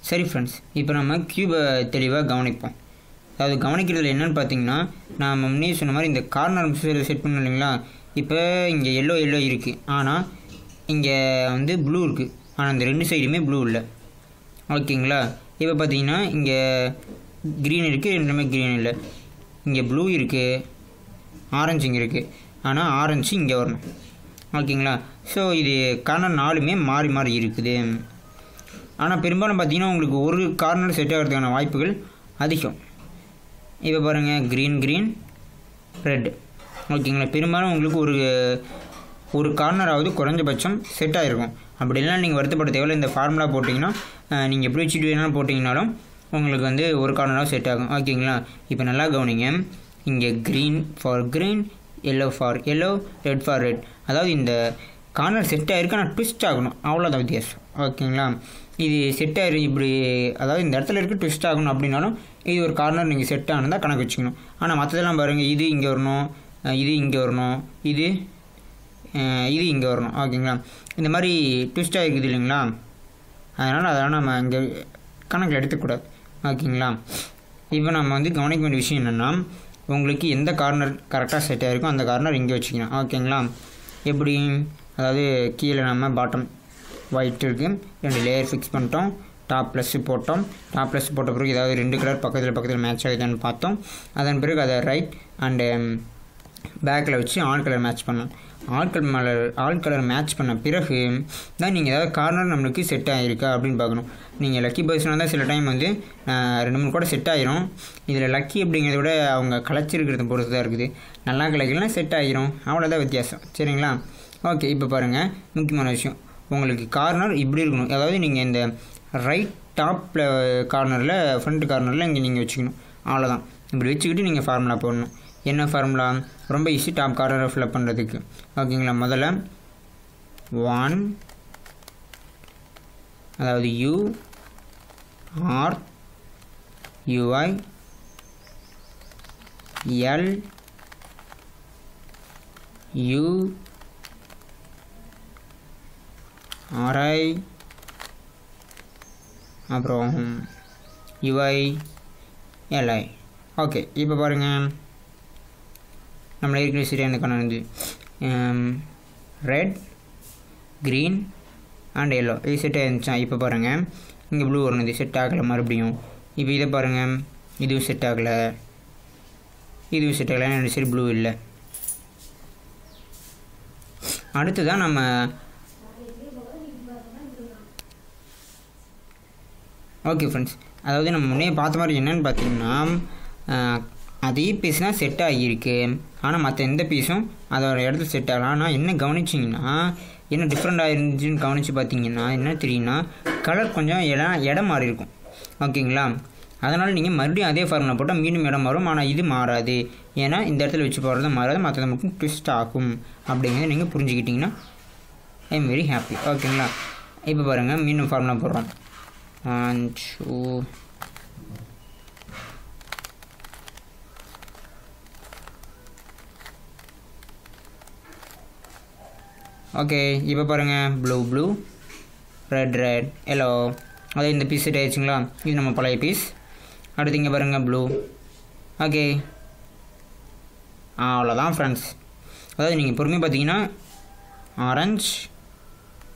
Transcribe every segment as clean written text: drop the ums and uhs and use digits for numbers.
சரி ஃப்ரெண்ட்ஸ், இப்போ நம்ம கியூபை தெளிவாக கவனிப்போம். அதாவது கவனிக்கிறதுல என்னென்னு பார்த்தீங்கன்னா, நான் முன்னே சொன்ன மாதிரி இந்த கார்னர் செட் பண்ணோம் இல்லைங்களா. இப்போ இங்கே எல்லோ இருக்குது, ஆனால் இங்கே வந்து ப்ளூ இருக்குது, ஆனால் இந்த ரெண்டு சைடுமே ப்ளூ இல்லை. ஓகேங்களா. இப்போ பார்த்தீங்கன்னா இங்கே க்ரீன் இருக்குது, ரெண்டுமே க்ரீன் இல்லை. இங்கே ப்ளூ இருக்குது, ஆரஞ்சு இங்கே இருக்குது, ஆனால் ஆரஞ்சு இங்கே வரணும். ஓகேங்களா. ஸோ இது கார்னர் 4மே மாறி மாறி இருக்குது. ஆனால் பெரும்பாலும் பார்த்தீங்கன்னா உங்களுக்கு ஒரு கார்னர் செட் ஆகிறதுக்கான வாய்ப்புகள் அதிகம். இப்போ பாருங்கள், க்ரீன் ரெட். ஓகேங்களா. பெரும்பாலும் உங்களுக்கு ஒரு கார்னராவது குறைஞ்சபட்சம் செட் ஆகிருக்கும். அப்படி இல்லைனா நீங்கள் வருத்தப்பட தேவையில்லை. இந்த ஃபார்முலா போட்டிங்கன்னா நீங்கள் எப்படி வச்சுட்டு வேணாலும் போட்டிங்கனாலும் உங்களுக்கு வந்து ஒரு கார்னராக செட் ஆகும். ஓகேங்களா. இப்போ நல்லா கவனிங்க. இங்கே green for green, yellow for yellow, red for red. அதாவது இந்த கார்னர் செட் ஆகிருக்கு, ஆனால் ட்விஸ்ட் ஆகணும், அவ்வளோதான் வித்தியாசம். ஓகேங்களா. இது செட் ஆகிரு இப்படி, அதாவது இந்த இடத்துல இருக்குது ட்விஸ்ட் ஆகணும் அப்படின்னாலும் இது ஒரு கார்னர் நீங்கள் செட் ஆனதாக கணக்கு வச்சுக்கணும். ஆனால் மற்றதெல்லாம் பாருங்கள், இது இங்கே வரணும், இது இங்கே வரணும், இது இங்கே வரணும். ஓகேங்களா. இந்த மாதிரி ட்விஸ்ட் ஆகிருக்குது இல்லைங்களா. அதனால் நம்ம இங்கே கணக்கில் எடுத்துக்கூடாது. ஓகேங்களா. இப்போ நம்ம வந்து கவனிக்க வேண்டிய விஷயம் என்னென்னா, உங்களுக்கு எந்த கார்னர் கரெக்டாக செட் ஆகிருக்கோ அந்த கார்னர் இங்கே வச்சுக்கணும். ஓகேங்களா. எப்படி, அதாவது கீழே நம்ம பாட்டம் ஒயிட் இருக்குது, 2 லேயர் ஃபிக்ஸ் பண்ணிட்டோம், டாப் ப்ளஸ் போட்டோம். டாப் ப்ளஸ் போட்ட பிறகு ஏதாவது 2 கலர் பக்கத்தில் மேட்ச் ஆகுதுன்னு பார்த்தோம். அதன் பிறகு அதை ரைட் அண்டு பேக்கில் வச்சு ஆல் கலர் மேட்ச் பண்ணோம். ஆல் கலர் மேட்ச் பண்ண பிறகு தான் நீங்கள் ஏதாவது கார்னர் நம்மளுக்கு செட் ஆகிருக்கா அப்படின்னு பார்க்கணும். நீங்கள் லக்கி பர்சனாக தான் சில டைம் வந்து 2-3 கூட செட் ஆகிரும். இதில் லக்கி அப்படிங்கிறத விட அவங்க கலைச்சிருக்கிறத பொறுத்து தான் இருக்குது. நல்லா கலைக்கலாம் செட் ஆகிரும், அவ்வளோதான் வித்தியாசம். சரிங்களா. ஓகே. இப்போ பாருங்கள், முக்கியமான விஷயம், உங்களுக்கு கார்னர் இப்படி இருக்கணும். அதாவது நீங்கள் இந்த ரைட் டாப்பில் கார்னரில், ஃப்ரண்ட் கார்னரில் இங்கே நீங்கள் வச்சுக்கணும், அவ்வளோதான். இப்படி வச்சுக்கிட்டு நீங்கள் ஃபார்முலா போடணும். என்ன ஃபார்முலா? ரொம்ப ஈஸி, டாப் கார்னரை ஃபில்அப் பண்ணுறதுக்கு. ஓகேங்களா. முதல்ல 1, அதாவது U R U I L U R I அப்புறம் UI LI. ஓகே. இப்போ பாருங்கள், நம்மளை ஏற்கனவே சரியான கணக்கு வந்து ரெட், க்ரீன் அண்ட் எல்லோ இது செட் ஆகிருந்துச்சா. இப்போ பாருங்கள், இங்கே ப்ளூ வரணும், இது செட் ஆகலை மறுபடியும். இப்போ இதை பாருங்கள், இதுவும் செட் ஆகலை, இதுவும் செட் ஆகலை, 2 சைடு ப்ளூ இல்லை. அடுத்துதான் நம்ம ஓகே ஃப்ரெண்ட்ஸ், அதாவது நம்ம முன்னே பார்த்த மாதிரி என்னென்னு பார்த்தீங்கன்னா, அதே பீஸ்னால் செட் ஆகியிருக்கு, ஆனால் மற்ற எந்த பீஸும் அதோட இடத்துல செட் ஆகலாம். ஆனால் என்ன கவனிச்சிங்கன்னா, என்ன டிஃப்ரெண்ட்டாக இருந்துச்சுன்னு கவனித்து பார்த்தீங்கன்னா என்ன தெரியும்னா, கலர் கொஞ்சம் இடம் மாறி இருக்கும். ஓகேங்களா. அதனால் நீங்கள் மறுபடியும் அதே ஃபார்முலா போட்டால் மீண்டும் இடம் மாறும், ஆனால் இது மாறாது. ஏன்னா இந்த இடத்துல வச்சு போடுறது மாறாது, மற்றது மட்டும் ட்விஸ்ட் ஆகும். அப்படிங்கிறத நீங்கள் புரிஞ்சுக்கிட்டிங்கன்னா ஐ எம் வெரி ஹாப்பி. ஓகேங்களா. இப்போ பாருங்கள், மீண்டும் ஃபார்முலா போடுறோம். 1 2 ஓகே. இப்போ பாருங்கள், ப்ளூ ரெட் எல்லோ. அதே இந்த பீஸ் செட் ஆகிடுச்சுங்களா. இது நம்ம பழைய பீஸ். அடுத்து இங்கே பாருங்கள், ப்ளூ. ஓகே, அவ்வளோதான் ஃப்ரெண்ட்ஸ். அதாவது நீங்கள் பொறுமையாக பார்த்தீங்கன்னா ஆரஞ்சு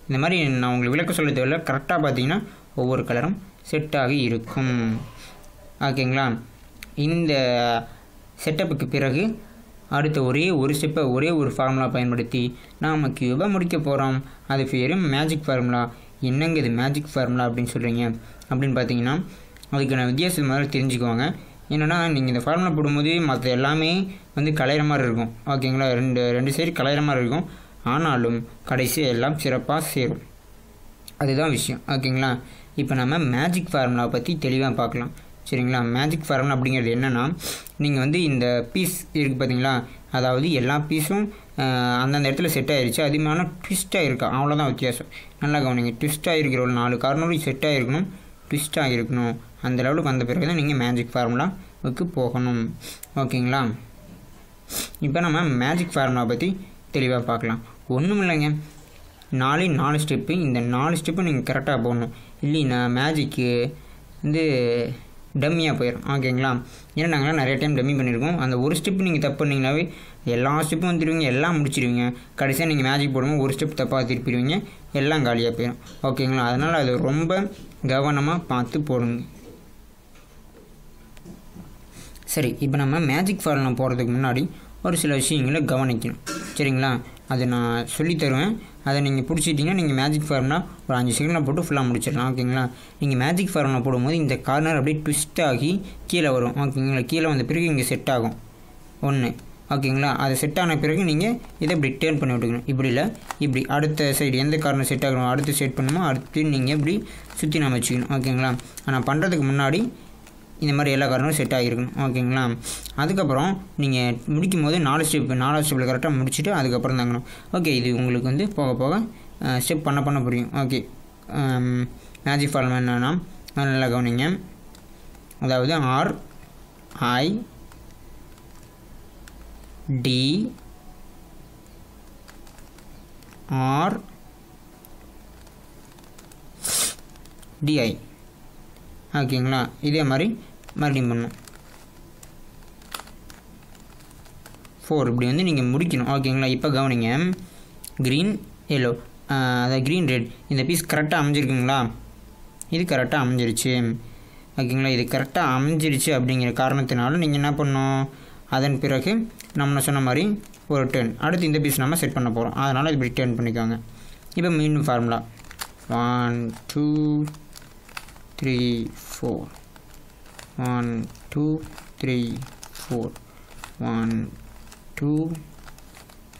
இந்த மாதிரி நான் உங்களுக்கு விளக்க சொல்ல தேவையில்லை. கரெக்டாக பார்த்தீங்கன்னா ஒவ்வொரு கலரும் செட் ஆகி இருக்கும். ஓகேங்களா. இந்த செட்டப்புக்கு பிறகு அடுத்த ஒரே ஒரு ஃபார்முலா பயன்படுத்தி நாம் கியூபை முடிக்க போகிறோம். அது பேர் மேஜிக் ஃபார்முலா. என்னங்க இது மேஜிக் ஃபார்முலா அப்படின்னு சொல்கிறீங்க அப்படின்னு பார்த்தீங்கன்னா, அதுக்கான வித்தியாசம் மாதிரி தெரிஞ்சுக்குவாங்க. என்னென்னா, நீங்கள் இந்த ஃபார்முலா போடும்போது மற்ற எல்லாமே வந்து கலையிற மாதிரி இருக்கும். ஓகேங்களா. ரெண்டு சைடு கலையிற மாதிரி இருக்கும், ஆனாலும் கடைசி எல்லாம் சிறப்பாக சேரும். அதுதான் விஷயம். ஓகேங்களா. இப்போ நம்ம மேஜிக் ஃபார்முலாவை பற்றி தெளிவாக பார்க்கலாம். சரிங்களா. மேஜிக் ஃபார்முலா அப்படிங்கிறது என்னென்னா, நீங்கள் வந்து இந்த பீஸ் இருக்குது பார்த்தீங்களா, அதாவது எல்லா பீஸும் அந்தந்த இடத்துல செட் ஆகிருச்சு, அதிகமான ட்விஸ்ட்டாக இருக்கா, அவ்வளோதான் வித்தியாசம். நல்லா கவனிங்க, ட்விஸ்ட்டாக இருக்கிற ஒரு 4 கார்னரும் செட் ஆகிருக்கணும், ட்விஸ்ட்டாக இருக்கணும். அந்த லெவலுக்கு வந்த பிறகு தான் நீங்கள் மேஜிக் ஃபார்முலாவுக்கு போகணும். ஓகேங்களா. இப்போ நம்ம மேஜிக் ஃபார்முலா பற்றி தெளிவாக பார்க்கலாம். ஒன்றும் இல்லைங்க, 4 ஸ்டெப்பு. இந்த 4 ஸ்டெப்பு நீங்கள் கரெக்டாக போடணும். இல்லைன்னா மேஜிக்கு வந்து டம்மியாக போயிடும். ஓகேங்களா? ஏன்னா நாங்களாம் நிறைய டைம் டம்மி பண்ணியிருக்கோம். அந்த ஒரு ஸ்டெப் நீங்கள் தப்பு பண்ணிங்கனாவே எல்லா ஸ்டெப்பும் வந்துடுவீங்க, எல்லாம் முடிச்சிடுவீங்க. கடைசியாக நீங்கள் மேஜிக் போடும்போது ஒரு ஸ்டெப் தப்பாக திருப்பிடுவீங்க, எல்லாம் காலியாக போயிடும். ஓகேங்களா? அதனால் அது ரொம்ப கவனமாக பார்த்து போடுங்க. சரி, இப்போ நம்ம மேஜிக் ஃபார்முலா போகிறதுக்கு முன்னாடி ஒரு சில விஷயங்களை கவனிக்கணும். சரிங்களா? அதை நான் சொல்லித்தருவேன். அதை நீங்கள் பிடிச்சிட்டிங்கன்னா நீங்கள் மேஜிக் ஃபார்முலா ஒரு 5 செகண்டில் போட்டு ஃபுல்லாக முடிச்சிடலாம். ஓகேங்களா? நீங்கள் மேஜிக் ஃபார்முலா போடும்போது இந்த கார்னர் அப்படியே ட்விஸ்ட் ஆகி கீழே வரும். ஓகேங்களா? கீழே வந்த பிறகு இங்கே செட் ஆகும் ஒன்று. ஓகேங்களா? அது செட் ஆன பிறகு நீங்கள் இதை இப்படி டேர்ன் பண்ணி விட்டுக்கணும். இப்படி இல்லை, இப்படி அடுத்த சைடு எந்த கார்னர் செட் ஆகணும் அடுத்து செட் பண்ணுமோ அடுத்து நீங்கள் இப்படி சுற்றி நம்ம வச்சுக்கணும். ஓகேங்களா? ஆனால் பண்ணுறதுக்கு முன்னாடி இந்த மாதிரி எல்லா காரணமும் செட் ஆகிருக்கணும். ஓகேங்களா? அதுக்கப்புறம் நீங்கள் முடிக்கும் போது 4 ஸ்டெப்பில் கரெக்டாக முடிச்சுட்டு அதுக்கப்புறம் தாங்கணும். ஓகே, இது உங்களுக்கு வந்து போக போக ஸ்டெப் பண்ண புரியும். ஓகே, மேஜிக் ஃபார்முலா என்னன்னா நல்லா கவனிங்க. அதாவது ஆர் ஐ டி ஆர் டிஐ. ஓகேங்களா? இதே மாதிரி மறுபடியும் பண்ணணும். 4 இப்படி வந்து நீங்கள் முடிக்கணும். ஓகேங்களா? இப்போ கவனிங்க, க்ரீன் எல்லோ, அதாவது க்ரீன் ரெட், இந்த பீஸ் கரெக்டாக அமைஞ்சிருக்குங்களா? இது கரெக்டாக அமைஞ்சிருச்சு. ஓகேங்களா? இது கரெக்டாக அமைஞ்சிருச்சு அப்படிங்கிற காரணத்தினால நீங்கள் என்ன பண்ணணும், அதன் பிறகு நம்ம சொன்ன மாதிரி ஒரு டர்ன், அடுத்து இந்த பீஸ் நம்ம செட் பண்ண போகிறோம். அதனால் இப்படி டர்ன் பண்ணிக்கோங்க. இப்போ மீண்டும் ஃபார்முலா 1 2 3 4 1 2 3 4 1 2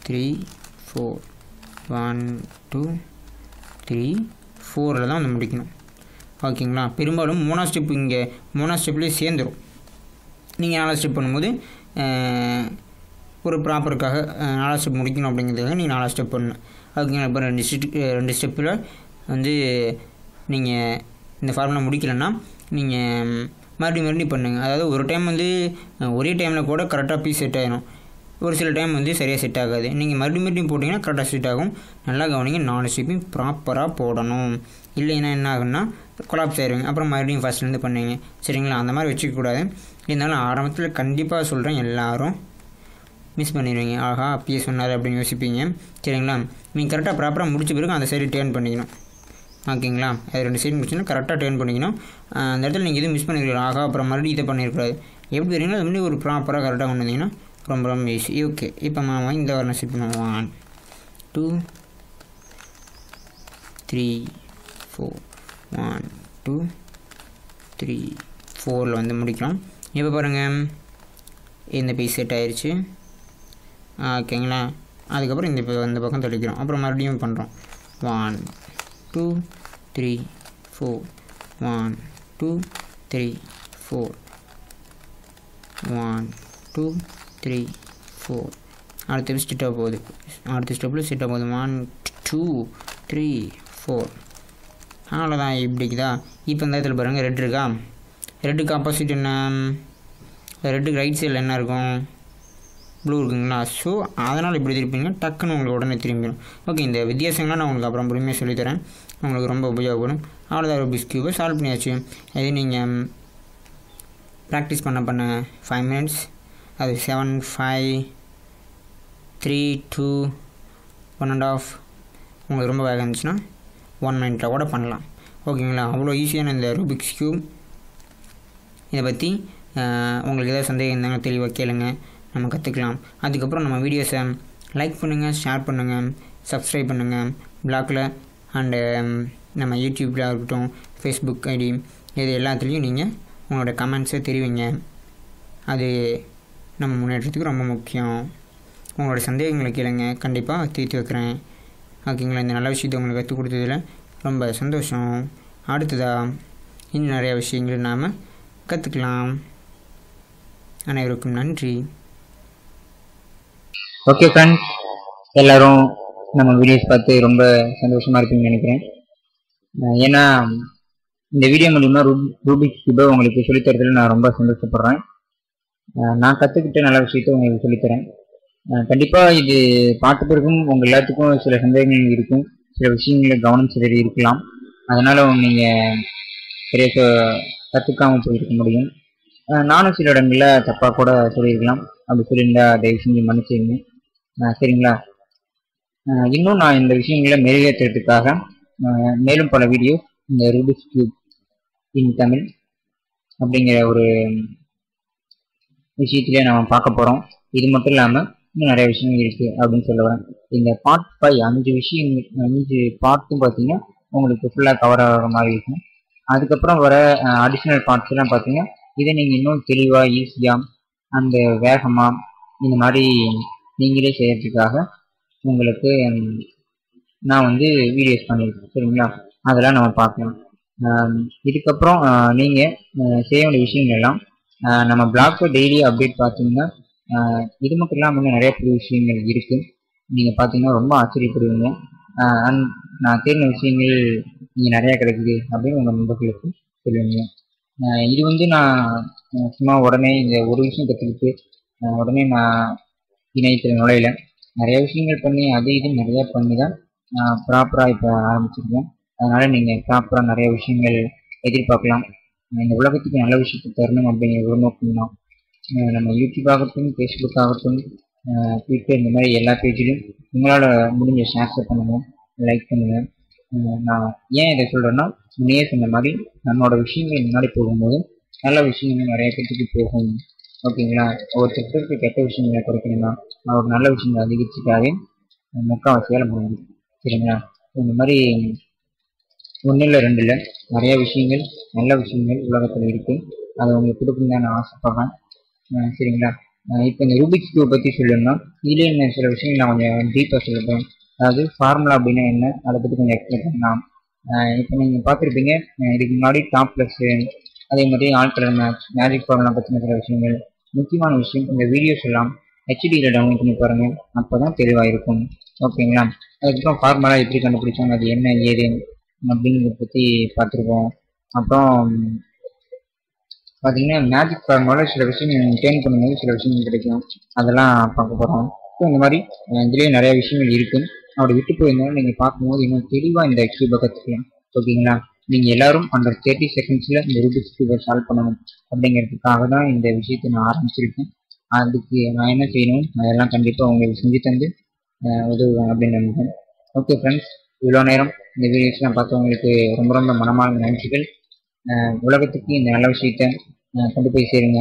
3 4 1 2 3 4 தான் வந்து முடிக்கணும். ஓகேங்களா? பெரும்பாலும் 3ஆவது ஸ்டெப் இங்கே 3ஆவது ஸ்டெப்லேயே சேர்ந்துடும். நீங்கள் 4ஆவது ஸ்டெப் பண்ணும்போது ஒரு ப்ராப்பருக்காக 4ஆவது ஸ்டெப் முடிக்கணும் அப்படிங்கிறதுக்காக நீங்கள் 4ஆவது ஸ்டெப் பண்ணணும். ஓகேங்களா? இப்போ 2 ஸ்டெப்பில் வந்து நீங்கள் இந்த ஃபார்முலா முடிக்கலைன்னா நீங்கள் மறுபடியும் பண்ணுங்கள். அதாவது ஒரு டைம் வந்து ஒரே டைமில் கூட கரெக்டாக பீஸ் செட் ஆகிடும். ஒரு சில டைம் வந்து சரியாக செட் ஆகாது. நீங்கள் மறுபடியும் போட்டிங்கன்னா கரெக்டாக செட் ஆகும். நல்லா கவனிங்க, 4 ஸ்டெப்பையும் ப்ராப்பராக போடணும். இல்லைன்னா என்ன ஆகுன்னா கொலாப்ஸ் ஆயிடுவீங்க. அப்புறம் மறுபடியும் ஃபஸ்ட்லேருந்து பண்ணுவீங்க. சரிங்களா? அந்த மாதிரி வச்சுக்கக்கூடாது. இருந்தாலும் ஆரம்பத்தில் கண்டிப்பாக சொல்கிறேன், எல்லோரும் மிஸ் பண்ணிடுவீங்க. ஆஹா, அப்பயே சொன்னார் அப்படின்னு யோசிப்பீங்க. சரிங்களா? நீங்கள் கரெக்டாக ப்ராப்பராக முடிச்ச பிறகு அந்த சைடு டேர்ன் பண்ணிக்கணும். ஓகேங்களா? அது 2 சைடு முடிச்சுன்னா கரெக்டாக டேர்ன் பண்ணிக்கணும். அந்த இடத்துல நீங்கள் எதுவும் மிஸ் பண்ணிக்கிறீங்க, ஆகா அப்புறம் மறுபடியும் இதை பண்ணியிருக்கூடாது. எப்படி வரீங்களோ அது மாதிரி ஒரு ப்ராப்பராக கரெக்டாக கொண்டு வந்தீங்கன்னா ரொம்ப ஈஸி. ஓகே, இப்போ மாமா இந்த வரணும் செட் பண்ணுவோம். 1 2 3 4 1 2 3 4 வந்து முடிக்கலாம். இப்போ பாருங்கள், இந்த பீஸ் செட் ஆயிடுச்சு. ஓகேங்களா? அதுக்கப்புறம் இந்த பக்கம் தெளிக்கிறோம். அப்புறம் மறுபடியும் பண்ணுறோம். 1 2 3 4 1 2 3 4 1 2 3 4. அடுத்த ஸ்டெப்பாக போகுது. அடுத்த ஸ்டெப்பில் ஸ்டெப்பாக போகுது. 1 2 3 4. அவ்வளோதான். இப்படிக்குதா? இப்போ இந்த இடத்துல பாருங்கள், ரெட் இருக்கா? ரெட்டுக்கு ஆப்போசிட் என்ன? ரெட்டுக்கு ரைட் சைடில் என்ன இருக்கும்? ப்ளூ இருக்குங்களா? ஸோ அதனால் இப்படி திருப்பிங்க, டக்குன்னு உங்களுக்கு உடனே திரும்பிடும். ஓகே, இந்த வித்தியாசங்கள்லாம் நான் உங்களுக்கு அப்புறம் பொறுமையாக சொல்லித்தரேன். உங்களுக்கு ரொம்ப உபயோகப்படும். அவ்வளோதான், ரூபிக்ஸ் க்யூபை சால்வ் பண்ணியாச்சு. இது நீங்கள் ப்ராக்டிஸ் பண்ண 5 மினிட்ஸ், அது 7 5 3 2 1.5 உங்களுக்கு ரொம்ப வேகம் இருந்துச்சுன்னா 1 மினிட்டில் கூட பண்ணலாம். ஓகேங்களா? அவ்வளோ ஈஸியான இந்த ரூபிக்ஸ் க்யூப். இதை பற்றி உங்களுக்கு ஏதாவது சந்தேகம் இருந்தாங்க தெளிவாக கேளுங்க, நம்ம கற்றுக்கலாம். அதுக்கப்புறம் நம்ம வீடியோஸை லைக் பண்ணுங்கள், ஷேர் பண்ணுங்கள், சப்ஸ்கிரைப் பண்ணுங்கள். பிளாக்கில் அண்டு நம்ம யூடியூப்பில் இருக்கட்டும், ஃபேஸ்புக் ஐடி, இது எல்லாத்துலேயும் நீங்கள் உங்களோட கமெண்ட்ஸை தெரிவிங்க. அது நம்ம முன்னேற்றத்துக்கு ரொம்ப முக்கியம். உங்களோட சந்தேகங்களை கேளுங்க, கண்டிப்பாக தீர்த்து வைக்கிறேன். ஓகேங்களா? இந்த நல்ல விஷயத்தை உங்களுக்கு கற்றுக் கொடுத்ததில் ரொம்ப சந்தோஷம். அடுத்ததாக இன்னும் நிறையா விஷயங்கள் நாம் கற்றுக்கலாம். அனைவருக்கும் நன்றி. ஓகே ஃப்ரெண்ட்ஸ், எல்லோரும் நம்ம வீடியோஸ் பார்த்து ரொம்ப சந்தோஷமாக இருப்பீங்கன்னு நினைக்கிறேன். ஏன்னா இந்த வீடியோ மூலிமா ரூபிக்ஸ் க்யூபை உங்களுக்கு சொல்லித்தரதுல நான் ரொம்ப சந்தோஷப்படுறேன். நான் கற்றுக்கிட்ட நல்ல விஷயத்தை உங்களுக்கு சொல்லித்தரேன். கண்டிப்பாக இது பார்த்த பிறகும் உங்கள் எல்லாத்துக்கும் சில சந்தேகங்கள் இருக்கும், சில விஷயங்களை கவனம் சிதறி இருக்கலாம். அதனால் நீங்கள் பெரிய கற்றுக்காமல் போயிருக்க முடியும். நானும் சில இடங்களில் தப்பாக கூட சொல்லியிருக்கலாம். அப்படி சொல்லியிருந்தா தயவு செஞ்சு மன்னிச்சிருங்க. சரிங்களா? இன்னும் நான் இந்த விஷயங்களை மெருகேற்றுறதுக்காக மேலும் பல வீடியோ இந்த ரூபிக்ஸ் கியூப் இன் தமிழ் அப்படிங்கிற ஒரு விஷயத்திலே நம்ம பார்க்க போகிறோம். இது மட்டும் இல்லாமல் இன்னும் நிறைய விஷயங்கள் இருக்குது அப்படின்னு சொல்ல வரேன். இந்த பார்ட் 5 5 பார்ட்டும் பார்த்தீங்கன்னா உங்களுக்கு ஃபுல்லாக கவர் ஆகிற மாதிரி இருக்கும். அதுக்கப்புறம் வர அடிஷ்னல் பார்ட்ஸ்லாம் பார்த்தீங்கன்னா இதை நீங்கள் இன்னும் தெளிவாக ஈஸியாக அந்த வேகமாக இந்த மாதிரி நீங்களே செய்யறதுக்காக உங்களுக்கு நான் வந்து வீடியோஸ் பண்ணியிருக்கேன். சரிங்களா? அதெல்லாம் நம்ம பார்க்கலாம். இதுக்கப்புறம் நீங்கள் செய்ய வேண்டிய விஷயங்கள் எல்லாம் நம்ம பிளாக்ல டெய்லி அப்டேட் பார்த்தீங்கன்னா இது மட்டும் இல்லாமல் இன்னும் நிறைய புது விஷயங்கள் இருக்குது. நீங்கள் பார்த்தீங்கன்னா ரொம்ப ஆச்சரியப்படுவீங்க. நான் தேடின விஷயங்கள் நீங்கள் நிறையா கிடைக்குது அப்படின்னு உங்கள் நண்பர்களுக்கு சொல்லுவீங்க. இது வந்து நான் சும்மா உடனே இந்த ஒரு விஷயம் கற்றுக்கிட்டு உடனே நான் இணையத்தில் நுழையில நிறைய விஷயங்கள் பண்ணி அது இது நிறையா பண்ணி தான் ப்ராப்பராக இப்போ ஆரம்பிச்சிருக்கேன். அதனால் நீங்கள் ப்ராப்பராக நிறைய விஷயங்கள் எதிர்பார்க்கலாம். இந்த உலகத்துக்கு நல்ல விஷயத்தை தரணும் அப்படிங்கிற ஒரு நோக்கம் தான். நம்ம யூடியூப் ஆகட்டும், ஃபேஸ்புக் ஆகட்டும், ட்விட்டர் இந்த மாதிரி எல்லா பேஜிலும் உங்களால் முடிஞ்ச ஷேர்ஸை பண்ணுங்கள், லைக் பண்ணுங்கள். நான் ஏன் இதை சொல்கிறேன்னா முன்னே சொன்ன மாதிரி நம்மளோட விஷயங்கள் முன்னாடி போகும்போது நல்ல விஷயங்கள் நிறைய பேருக்கு போகும். ஓகேங்களா? ஒருத்தருக்கு கெட்ட விஷயங்களை குறைக்கணும்னா அவரோட நல்ல விஷயங்களை அதிகரிச்சுட்டாவே முக்கால்வாசி வேலை முடியும். சரிங்களா? இந்த மாதிரி 1 இல்லை 2 இல்லை நிறைய விஷயங்கள் நல்ல விஷயங்கள் உலகத்தில் இருக்குது. அதை உங்களுக்கு கொடுக்கணும்னு தான் நான் ஆசைப்படுறேன். சரிங்களா? இப்போ இந்த ரூபிக்ஸ் கியூப் பற்றி சொல்லணும்னா இதுலேயே என்ன சில விஷயங்கள் நான் கொஞ்சம் டீப்பாக சொல்லிப்பேன். அதாவது ஃபார்முலா அப்படின்னா என்ன, அதை பற்றி கொஞ்சம் எக்ஸ்பிளைன் பண்ணலாம். இப்போ நீங்கள் பார்த்துருப்பீங்க இதுக்கு முன்னாடி டாப் ப்ளஸ்ஸு, அதே மாதிரி ஆல்கலர் மேஜிக் ஃபார்முலா பற்றின சில விஷயங்கள். முக்கியமான விஷயம் இந்த வீடியோஸ் எல்லாம் ஹெச்டியில் டவுன்லோட் பண்ணி பாருங்கள். அப்போ தான் தெளிவாக இருக்கும். ஓகேங்களா? அதுக்கப்புறம் ஃபார்முலா எப்படி கண்டுபிடிச்சாங்க, அது என்ன ஏது அப்படிங்கிறத பற்றி பார்த்துருக்கோம். அப்புறம் பார்த்தீங்கன்னா மேஜிக் ஃபார்முலாவில் சில விஷயங்கள் டேர்ன் பண்ணும்போது சில விஷயங்கள் கிடைக்கும், அதெல்லாம் பார்க்க போகிறோம். ஸோ இந்த மாதிரி இதுலேயே நிறைய விஷயங்கள் இருக்குது. அப்படி விட்டு போயிருந்தாலும் நீங்கள் பார்க்கும்போது இன்னும் தெளிவாக இந்த கியூபை கற்றுக்கலாம். ஓகேங்களா? நீங்கள் எல்லோரும் அந்த 30 செகண்ட்ஸில் இந்த ரூபிக்ஸ் கியூபை சால்வ் பண்ணணும் அப்படிங்கிறதுக்காக தான் இந்த விஷயத்தை நான் ஆரம்பிச்சிருக்கேன். அதுக்கு நான் என்ன செய்யணும் அதெல்லாம் கண்டிப்பாக உங்களுக்கு செஞ்சு தந்து உதவுவேன் அப்படின்னு நினைக்கிறேன். ஓகே ஃப்ரெண்ட்ஸ், இவ்வளோ நேரம் இந்த வீடியோஸ்லாம் பார்த்தவங்களுக்கு ரொம்ப ரொம்ப மனமார்ந்த நன்றிகள். உலகத்துக்கு இந்த நல்ல விஷயத்தை கொண்டு போய் சேருங்க.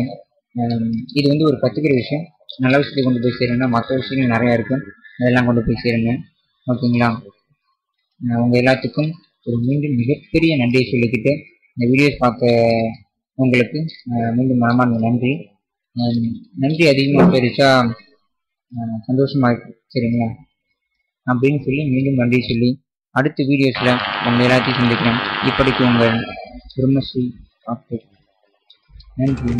இது வந்து ஒரு கற்றுக்கிற விஷயம். நல்ல விஷயத்தை கொண்டு போய் சேருங்கன்னா மற்ற விஷயங்கள் நிறையா இருக்கும், அதெல்லாம் கொண்டு போய் சேருங்க. ஓகேங்களா? உங்கள் எல்லாத்துக்கும் ஒரு மீண்டும் மிகப்பெரிய நன்றியை சொல்லிக்கிட்டு இந்த வீடியோஸ் பார்க்க உங்களுக்கு மீண்டும் மனமார்ந்த நன்றி. நன்றி அதிகமாக பெருசா சந்தோஷமாக இருக்கு. சரிங்களா? அப்படின்னு சொல்லி மீண்டும் நன்றி சொல்லி அடுத்த வீடியோஸில் உங்கள் எல்லாத்தையும் சந்திக்கிறேன். இப்படிக்கு உங்கள் பிரம்மஸ்ரீ. நன்றி.